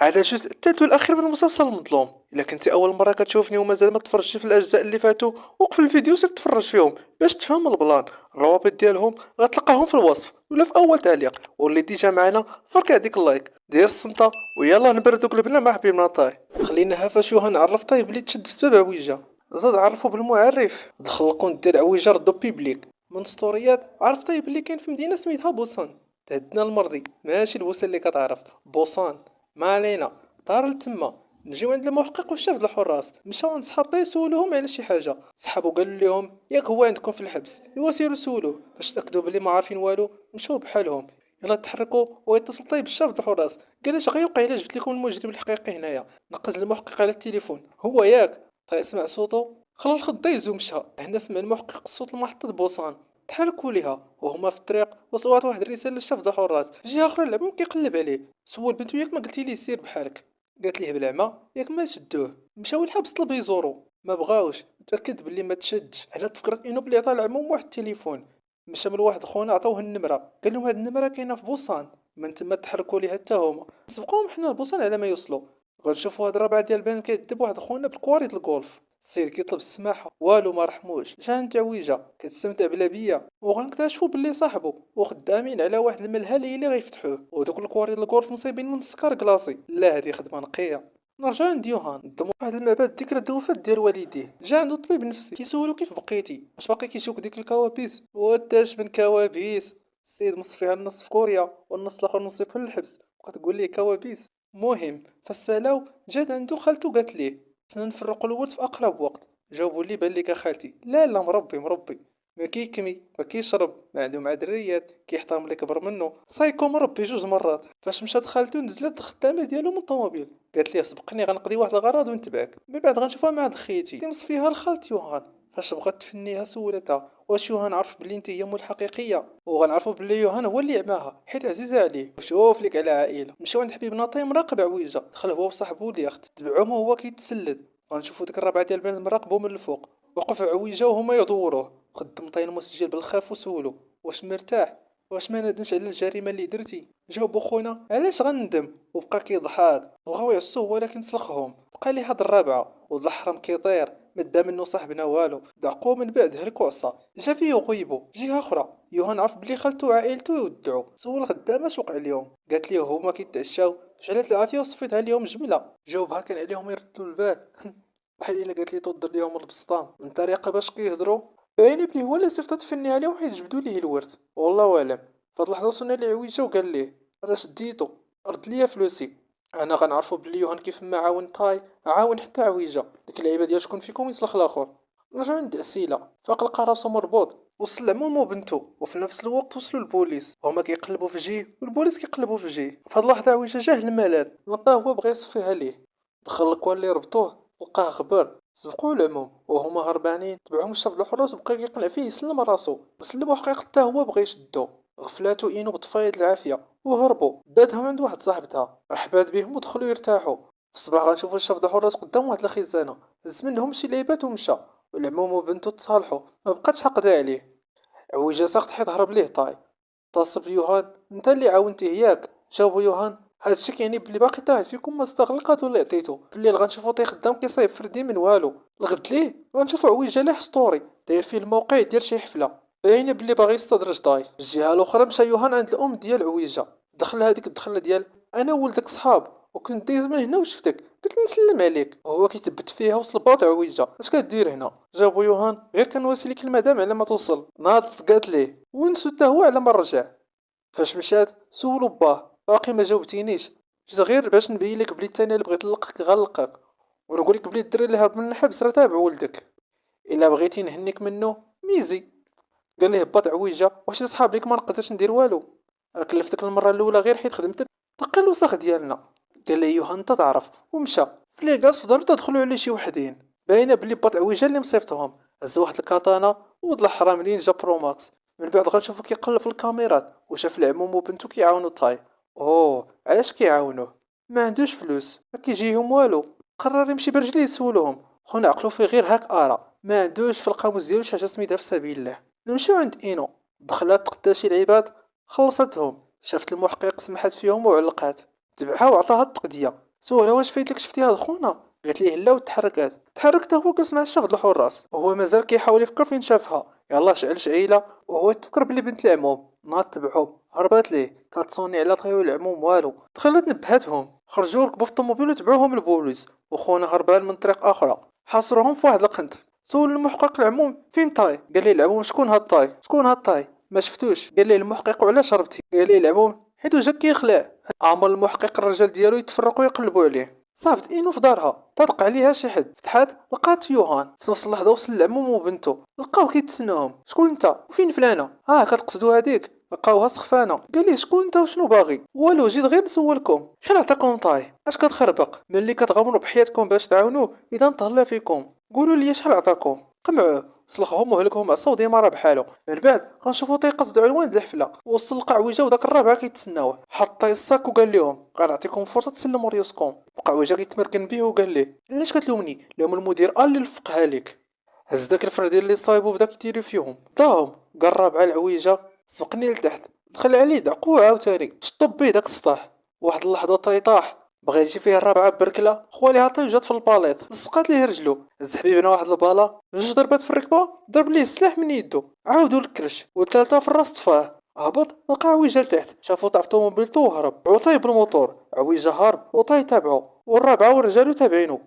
هذا الجزء الثالث والأخير من مسلسل المظلوم. إلا كنتي أول مرة كتشوفني ومازال ما تفرجتي في الأجزاء اللي فاتوا، وقف الفيديو سير تفرج فيهم باش تفهم البلان. الروابط ديالهم غتلقاهم في الوصف ولا في أول تعليق. واللي ديجا معنا فرك هذيك اللايك، دير السنطة ويلا نبردو قلبنا مع حبيبنا طاي. خلينا فاش يوها نعرف طاي بلي تشد بسبب عويجة. زاد عرفو بالمعرف دخل الكونت ديال عويجة ردو بيبليك. من ستوريات عرف طيب اللي كاين في مدينة سميتها بوسان. تهدنا المرضي ماشي البوسان اللي كتعرف، بوسان. ما علينا. طار لتما، نجيو عند المحقق والشاف د الحراس. مشاو عند صحاب طي سولوهم على شي حاجه. صحابو قالوا لهم ياك هو عندكم في الحبس، ايوا سيروا سولوه. فاش تاكدوا بلي ما عارفين والو مشاو بحالهم. يلا تحركوا ويتصل طيب بالشاف د الحراس. قال اش غيوقع الا جبت لكم المجرم الحقيقي هنايا. نقز المحقق على التليفون. هو ياك؟ طيب سمع صوتو، خلى الخط دايز ومشى. هنا سمع المحقق صوت المحطة بوسان. تحركوا ليها وهما في الطريق وصلوا واحد الرساله للشاف د الحراس. في جهه اخرى العموم كيقلب عليه. سول بنتو ياك ما قلتي ليه سير بحالك. قالت ليه بالعمى ياك ما شدوه. مشاو للحبس طلب يزورو ما بغاوش. تاكد بلي ما تشدش. على تفكرت انه بلي عطا العموم واحد التليفون. مشى من واحد خونا عطاوه النمره. قال لهم هاد النمره كاينه في بوسان. من تما تحركوا ليها حتى هما. سبقوهم حنا لبوسان على ما يوصلوا. غنشوفوا هاد الربعه ديال البنات كيعذب واحد خونا بالكواري د الجولف. السيد كيطلب السماحه والو ما رحموش. جا عند عويجه كتستمتع بلا بيا وغنكتشفوا باللي صاحبو وخدامين على واحد الملهى اللي غيفتحوه. ودوك الكواري د الجولف مصيبين من السكر كلاصي. لا هادي خدمه نقيه. نرجع عند يوهان نظموا واحد المعبد ذكرى الوفاة ديال والديه. جا عنده طبيب نفسي كيسولو كيف بقيتي، واش باقي كيجيوك ديك الكوابيس. وداش من كوابيس. السيد مصفيها النص في كوريا والنص الاخر مصيفها للحبس. وكتقول ليه كوابيس. مهم فالسالاو جات عنده خالته قالت ليه خصنا نفرقوا الولد في اقرب وقت. جاوبوا لي بان لك خالتي لا لا مربي مربي. ما كيكمي ما كيشرب ما عنده مع دريات كيحترم اللي كبر منه. سايكو مربي جوج مرات. فاش مشات خالته نزلت الخدامه ديالو من الطوموبيل. قالت ليه سبقني غنقضي واحد الغرض ونتبعك من بعد غنشوفها مع خيتي. تنص فيها الخالت يوهان. فاش بغات تفنيها سولتها واش يوهان عرف بلي انت هي مو الحقيقيه. وغنعرفوا بلي يوهان هو اللي عماها حيت عزيزه عليه. وشوف لك على عائله. مشاو عند حبيب ناطي مراقب عويجه. دخل هو وصاحبو اليخت تبعوهم وهو كيتسلد. غنشوفوا ديك الربعه ديال البنات مراقبو من الفوق. وقف عويجه وهما يدوروه. خدم طاين المسجل بالخاف وسولو واش مرتاح واش ما ندمش على الجريمه اللي درتي. جاوبو خونا علاش غندم وبقى كيضحك. بغاو يعصوه ولكن سلخهم. بقى لي هاد الرابعه والحرم كيطير مدا منو صاحبنا والو. دعقو من بعد هلكو عصا. جا فيه وغيبو. جهه اخرى يوهان عرف بلي خالته وعائلته يودعوا. سول الخدامه اش وقع اليوم. قالت ليه هما كيتعشاو. جعلت العافيه وصفيتها اليوم جمله. جاوبها كان عليهم يردوا البال. بحال الا قالت لي تودر ليهم البسطام من طريقه باش كيهضروا. باين بلي هو اللي صيفطت تفني عليهم حيت جبدوا ليه الورث. والله اعلم. فهاد اللحظه وصلنا لعويجه وقال ليه راه شديتو رد ليا فلوسي. انا غنعرفو بلي يوهان كيف ما عاون طاي عاون حتى عويجه. ديك اللعيبه ديال شكون فيكم يسلخ الاخر. رجعوا عند عسيله فاق لقى راسو مربوط وصل لعمومو وبنتو. وفي نفس الوقت وصلوا البوليس. هما كيقلبوا في جيه والبوليس كيقلبوا في جيه. فهاد اللحظه عويجه جاه الملل لقاه هو بغى يصفيها ليه. دخل الكوان اللي ربطوه لقاه غبر. سبقوه العموم وهما هربانين. تبعهم الشاف د الحراس وبقى كيقنع فيه يسلم راسو. سلمو حقيقة حتى هو بغى يشدو. غفلاتو اينو بطفايد العافيه وهربوا. داتهم عند واحد صاحبتها رحبات بهم ودخلوا يرتاحوا. في الصباح غنشوفوا الشاف د الحراس قدام واحد الخزانه. هز منهم شي لعيبات ومشى. والعموم وبنتو تصالحوا ما بقاتش حقدا عليه. عويجه ساقط حيت هرب ليه طاي. اتصل بيوهان انت اللي عاونتيه ياك. جاوبو يوهان هادشي كيعني بلي باقي حتى واحد فيكم ما استغل القاتل اللي عطيتو. في الليل غنشوفو طي خدام كيصايب فردي من والو. الغد ليه غنشوفو عويجه ليه ستوري داير فيه الموقع ديال شي حفله. باين بلي باغي يستدرج طاي. الجهه الاخرى مشى يوهان عند الام ديال عويجه. دخل هذيك الدخله ديال انا ولدك صحاب وكنت دايز من هنا وشفتك قلت نسلم عليك. وهو كيثبت فيها وصل باط عويجه اش كدير هنا. جابو يوهان غير كنواسلك المدام على ما توصل. ناضت قالت ليه ونسو حتى هو على ما رجع. فاش مشات سولو باه باقي ما جاوبتينيش. جيت غير باش نبين لك بلي الثاني اللي بغيت نلقاك غنلقاك. ونقول لك بلي الدري اللي هرب من الحبس راه تابع ولدك. الا بغيتي نهنيك منه ميزي. قال ليه بات عويجه واش صحاب ليك ما نقدرش ندير والو. انا كلفتك المره الاولى غير حيت خدمتك تقي الوسخ ديالنا. قال لي يوهان انت تعرف ومشى. في الليل جالس في دارو تدخلوا عليه شي وحدين. باينه بلي بات عويجه اللي مصيفطهم. هز واحد الكاتانا وضل الحرام نينجا برو ماكس. من بعد غنشوفو كيقلب في الكاميرات وشاف العموم وبنتو كيعاونوا طاي. اوه علاش كيعاونوه. ما عندوش فلوس ما كيجيهم والو. قرر يمشي برجليه يسولهم. خونا عقلو فيه غير هاك ارا ما عندوش في القاموس ديالو شي حاجه سميتها في سبيل الله. نمشيو عند اينو. دخلت تقدا شي لعيبات خلصتهم. شافت المحقق سمحت فيهم وعلقات. تبعها وعطاها التقديه. سولها واش فايت لك شفتي هاد خونا، قالت ليه لا وتحركات. تحرك هو جلس مع الشاف د الحراس وهو مازال كيحاول يفكر فين شافها. يلاه شعل شعيله وهو يتفكر بلي بنت العموم. ناض تبعهم، هربات ليه كتصوني على طيو العموم والو. دخلت نبهتهم، خرجوا ركبوا في الطوموبيل وتبعوهم البوليس. وخونا هربان من طريق اخرى، حاصروهم في واحد القنت. سول المحقق العموم فين طاي، قال لي العموم شكون هاد طاي، شكون هاد طاي ما شفتوش. قال ليه المحقق وعلاش هربتي، قال ليه العموم حيت جا كيخلع. عمر المحقق الرجال ديالو يتفرقوا يقلبوا عليه. صافت اينو في دارها طرق عليها شي حد، فتحات لقات يوهان. في نفس اللحظه وصل العموم وبنته، لقاو كيتسناهم. شكون انت وفين فلانه، كتقصدوا هذيك؟ لقاوها سخفانه. قال ليه شكون انت وشنو باغي؟ والو جيت غير نسولكم شحال عطاكم طاي، اش كتخربق ملي كتغامروا بحياتكم باش تعاونوه اذا نتهلا فيكم. قولوا لي شحال عطاكم. قمعوه سلخهم وهلكهم عصاو ديما راه بحالو. من بعد غنشوفو طاي قصد عنوان د الحفله. وصل القعوجه وداك الرابعه كيتسناوه. حط طاي الصاك وقال لهم غنعطيكم فرصه تسلموا ريوسكم. القعوجه كيتمركن بيه وقال ليه علاش كتلومني، لهم المدير قال لي نلفقها لك. هز داك الفردين اللي صايبو وبدا كيدير فيهم داهم. قال الرابعه العويجه سبقني لتحت. دخل عليه دعقوه عاوتاني شطب بيه داك السطاح. واحد اللحظه طاي طاح، بغا يجي فيه الرابعه بركله، خواليها طي وجات في الباليط لصقات ليه رجلو. هز حبيبنا واحد البالا، جوج ضربات في الركبه، ضرب ليه السلاح من يدو، عاودو الكرش، والثالثه في الراس طفاه. هبط لقى عويجه لتحت، شافو طاح في طوموبيلتو وهرب. عطاي بالموتور، عويجه هارب وطاي تابعو، والرابعه والرجالو تابعينو.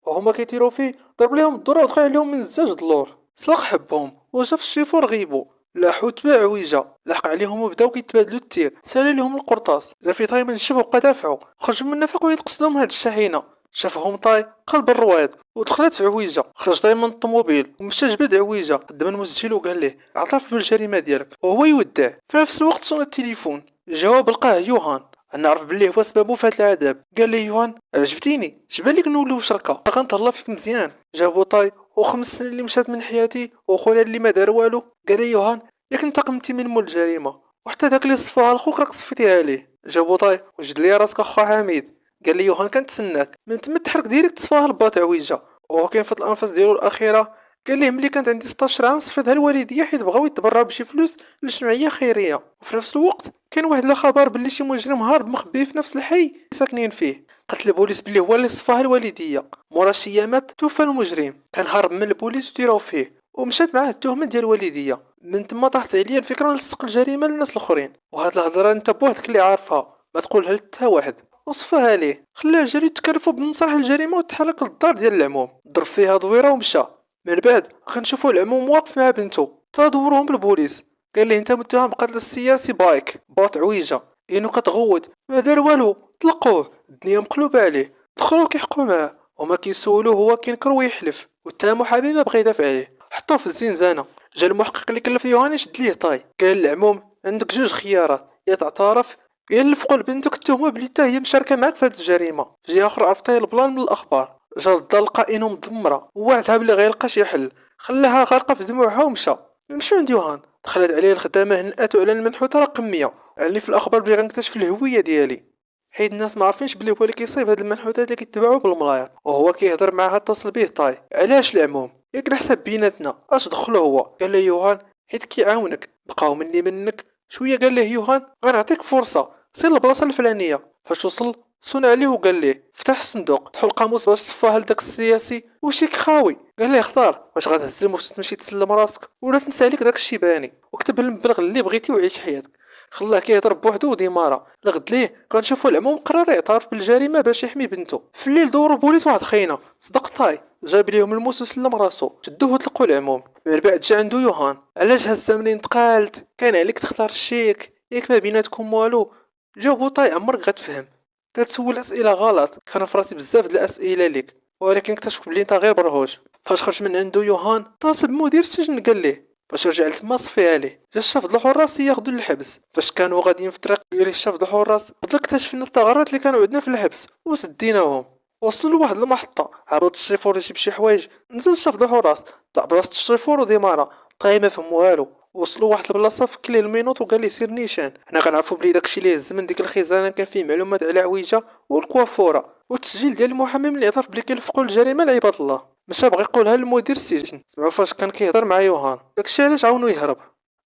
وهما كيطيروا فيه ضرب ليهم الدرة ودخل عليهم من الزاج دلور. سلق حبهم وجا في الشيفور غيبو. لاحو تباع عويجة، لحق عليهم وبداو كيتبادلوا التير. سالي لهم القرطاس، جا في طاي من الشبه وبقى دافعو. خرج من النفق ويتقصدهم هاد الشاحنة. شافهم طاي قلب الرواد ودخلت في عويجة. خرج طاي من الطوموبيل ومشى جبد عويجة قدام المسجل وقال ليه اعترف بالجريمة ديالك وهو يودع. في نفس الوقت صون التليفون. الجواب لقاه يوهان. نعرف بلي هو سببه في هاد العذاب. قال لي يوهان عجبتيني، جبالك نوليو شركه، غنتهلا فيك مزيان. جابو طاي وخمس سنين اللي مشات من حياتي وخويا اللي ما دار والو. قال لي يوهان ياك انتقمتي من مول الجريمه، وحتى داك اللي صفاها لخوك راك صفيتيها ليه. جابو طاي وجد لي راسك اخا حميد. قال لي يوهان كنتسناك من تما تحرك ديريكت تصفاها لباط عويجه. وهو كاين في الانفاس ديالو الاخيره. قال ليه ملي كانت عندي 16 عام صفيتها الوالديه حيت بغاو يتبرعوا بشي فلوس لجمعيه خيريه. وفي نفس الوقت كاين واحد الخبر باللي شي مجرم هارب مخبي في نفس الحي اللي ساكنين فيه. قالت البوليس بلي هو اللي صفاها الوالديه. مورا شي ايامات توفى المجرم، كان هارب من البوليس وديراو فيه ومشات معاه التهمه ديال الوالديه. من تما طاحت عليا الفكره نلصق الجريمه للناس الاخرين. وهاد الهضره انت بوحدك اللي عارفها، ما تقولها لتا واحد. وصفاها ليه، خلاه الجري تكرفوا بمسرح الجريمه وتحرك للدار ديال العموم. ضرب فيها دويره ومشى. من بعد غنشوفوا العموم واقف مع بنته، تدورهم بالبوليس. قال ليه انت متهم بقتل السياسي بايك باط عويجه. انو كتغوت ما دار والو، طلقوه. الدنيا مقلوبه عليه. دخلوا كيحقوا معاه وما كيسولوه، هو كينكر ويحلف. والتهم محامي ما بغى يدافع عليه، حطوه في الزنزانه. جا المحقق اللي كلف يوهان يشد ليه طاي. قال للعموم عندك جوج خيارات، يا تعترف يا نلفقوا لبنتك التهمه بلي حتى هي مشاركه معاك في هاد الجريمه. في جهه اخرى عرفتها البلان من الاخبار. جا للدار لقى اينو مدمره ووعدها بلي غيلقى شي حل. خلاها غارقه في دموعها ومشى. مشى عند يوهان، دخلت عليه الخدامه هنأتو على المنحوته رقميه. علي في الاخبار بلي غنكتشف الهويه ديالي، حيت الناس ما عارفينش بلي هو اللي كيصايب هاد المنحوتات اللي كيتباعوا بالملاير. وهو كيهضر معاها اتصل به طاي. علاش العموم ياك نحسب بيناتنا اش دخلو هو. قال له يوهان حيت كيعاونك، بقاو منك شويه. قال له يوهان غنعطيك فرصه، سير للبلاصه الفلانيه. فاش وصل صون عليه وقال ليه فتح الصندوق، فتحوا القاموس باش صفاها لداك السياسي وشيك خاوي. قال ليه اختار واش غتهز المفتش تمشي تسلم راسك ولا تنسى عليك داك الشيباني، وكتب المبلغ اللي بغيتي وعيش حياتك. خلاه كيهضر بوحدو وديمارا. لغد ليه غنشوفو العموم قرر يعترف بالجريمه باش يحمي بنته. في الليل دورو بوليس واحد خاينه صدق طاي، جاب ليهم الموس وسلم راسو. شدوه وطلقوا العموم. من بعد جا عندو يوهان. علاش هزه منين تقالت، كان عليك تختار الشيك ياك ما بيناتكم والو. جاوبو طاي عمرك غتفهم، كتسول اسئله غلط. كان فراسي بزاف د الاسئله ليك ولكن اكتشف بلي انت غير برهوش. فاش خرج من عنده يوهان اتصل بمدير السجن قال ليه. فاش رجع لتما صفيها ليه. جا الشاف د الحراس ياخدو للحبس. فاش كانوا غاديين في الطريق ديال الشاف د الحراس بدل اكتشفنا الثغرات اللي كانوا عندنا في الحبس وسديناهم. وصلوا لواحد المحطه، هبط الشيفور يجيب شي حوايج، نزل الشاف د الحراس طلع بلاصه الشيفور وديمارا. طاي ما فهم والو. وصلوا واحد البلاصه فك ليه المينوط وقال ليه سير نيشان. حنا كنعرفوا بلي داكشي اللي هز من ديك الخزانه كان فيه معلومات على عويجه والكوافوره والتسجيل ديال المحامي اللي اعترف بلي كيلفقوا الجريمه لعباد الله. مشى بغى يقولها لمدير السجن. سمعوا فاش كان كيهضر مع يوهان، داكشي علاش عاونو يهرب.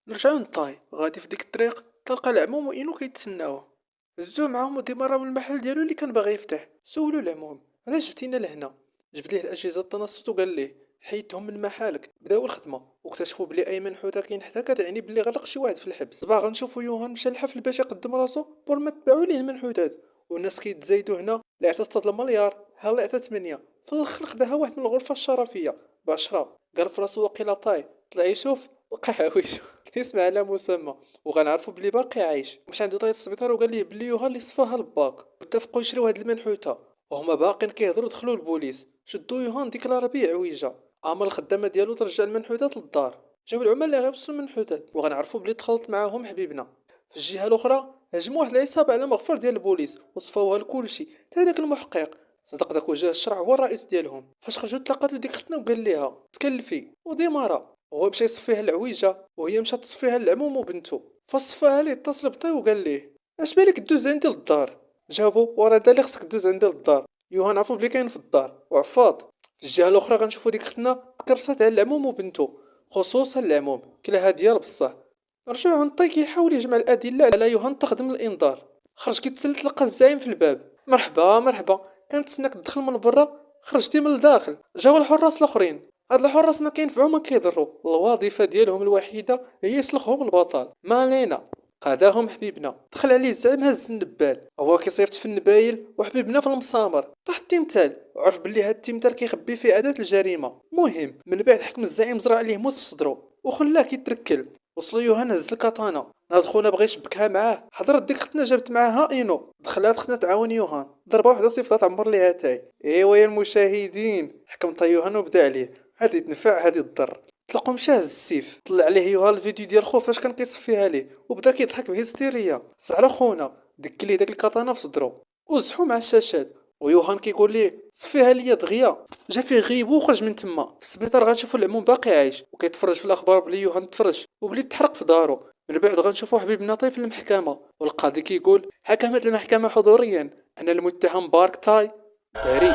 رجعوا للطاي غادي في ديك الطريق تلقى العموم وإنو كيتسناوه. هزوه معاهم وديمارا من المحل ديالو اللي كان باغي يفتح. سولو العموم علاش جبتينا لهنا، جبد ليه الاجهزه التنصت وقال ليه حيدهم من محلك. بداو الخدمه واكتشفوا بلي ايمن حوته كينحتا، كتعني بلي غلق شي واحد في الحبس. باغا نشوفوا يوهان مشى للحفل باش يقدم راسو بور ما تبعوا ليه من حوتات. والناس كيتزايدوا هنا، اللي عطى 6 المليار ها اللي عطى 8. في الاخر خداها واحد من الغرفه الشرفيه ب10. قال في راسو واقيلا طاي، طلع يشوف لقى حوايجو اسم على مسمى. وغنعرفوا بلي باقي عايش. مشى عندو طاير السبيطار وقال ليه بلي يوها اللي صفاها الباك. اتفقوا يشريو هاد المنحوته وهما باقين كيهضروا. دخلوا البوليس شدوا يوهان ديكلارا بيه عويجه. عامل الخدامه ديالو ترجع المنحوتات للدار. جاو العمال اللي غيبصوا المنحوتات وغنعرفوا بلي تخلط معاهم حبيبنا. في الجهه الاخرى هجموا واحد العصابه على مغفر ديال البوليس وصفاوها لكلشي حتى داك المحقق. صدق داك وجه الشرع هو الرئيس ديالهم. فاش خرجوا تلاقاتو ديك ختنا وقال ليها تكلفي وديمارا. هو مشى يصفيها العويجه وهي مشات تصفيها للعموم وبنته. فصفاها ليه اتصل بطي وقال ليه اش بالك دوز عندي للدار. جاوبو ورا دالي خصك دوز عندي للدار. يوهان عرفوا بلي كاين في الدار وعفاط. في الجهه الاخرى غنشوفوا ديك ختنا تكرصات على العموم وبنته، خصوصا العموم كلا هاديه بصح. رجع عنطي كيحاول يجمع الادله على يوهان تخدم الانذار. خرج كيتسلت لقى الزعيم في الباب. مرحبا مرحبا، كنتسناك تدخل من برا خرجتي من الداخل. جاو الحراس الاخرين. هاد الحراس ما كينفعو ما كيضروا، الوظيفه ديالهم الوحيده هي يسلخهم البطل. ما علينا. قاداهم حبيبنا. دخل عليه الزعيم هز النبال، هو كيصيفط في النبايل وحبيبنا في المسامر. طاح التمثال وعرف بلي هاد التمثال كيخبي فيه عادات الجريمه. مهم من بعد حكم الزعيم زرع عليه موس في صدرو وخلاه كيتركل. وصل يوهان هز الكاتانا. ناض خونا بغى يشبكها معاه. حضرت ديك ختنا جابت معاها اينو. دخلات ختنا تعاون يوهان. ضربه وحده صيفطات عمر ليها تاي. ايوا يا المشاهدين حكم طا يوهان وبدا عليه. هادي تنفع هادي تضر. طلقوا مشى هز السيف. طلع عليه يوهان الفيديو ديال خو فاش كان كيتصفيها ليه وبدا كيضحك بهستيريا. سعر خونا دك ليه داك الكاتانا في صدرو وزحو مع الشاشات. ويوهان كيقول ليه صفيها ليا دغيا. جا فيه غيبو وخرج من تما. في السبيطار غنشوفوا العموم باقي عايش وكيتفرج في الاخبار بلي يوهان تفرج وبلي تحرق في دارو. من بعد غنشوفوا حبيبنا طيف المحكمه والقاضي كيقول حكمت المحكمه حضوريا ان المتهم بارك تاي بريء.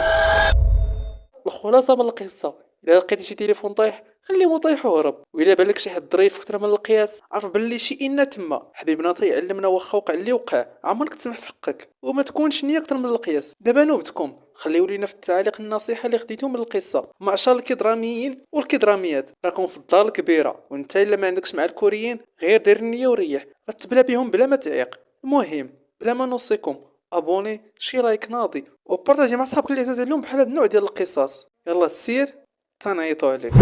الخلاصه من القصه، الا لقيتي شي تليفون طايح خليه طايح وهرب. والا بالك شي حد ظريف اكثر من القياس عرف باللي شي ان تما. حبيبنا طي علمنا واخا وقع اللي وقع عمرك تسمح في حقك وما تكونش نيه اكثر من القياس. دابا نوبتكم خليو لينا في التعاليق النصيحه اللي خديتو من القصه. معشر الكدراميين والكدراميات راكم في الدار الكبيره، وانت الا ما عندكش مع الكوريين غير دير النيه وريح غتبلا بهم بلا ما تعيق. المهم بلا ما نوصيكم ابوني شي لايك ناضي وبارطاجي مع صحابك اللي عزاز عليهم بحال هاد النوع ديال القصص. يلا سير تنعيطوا عليك.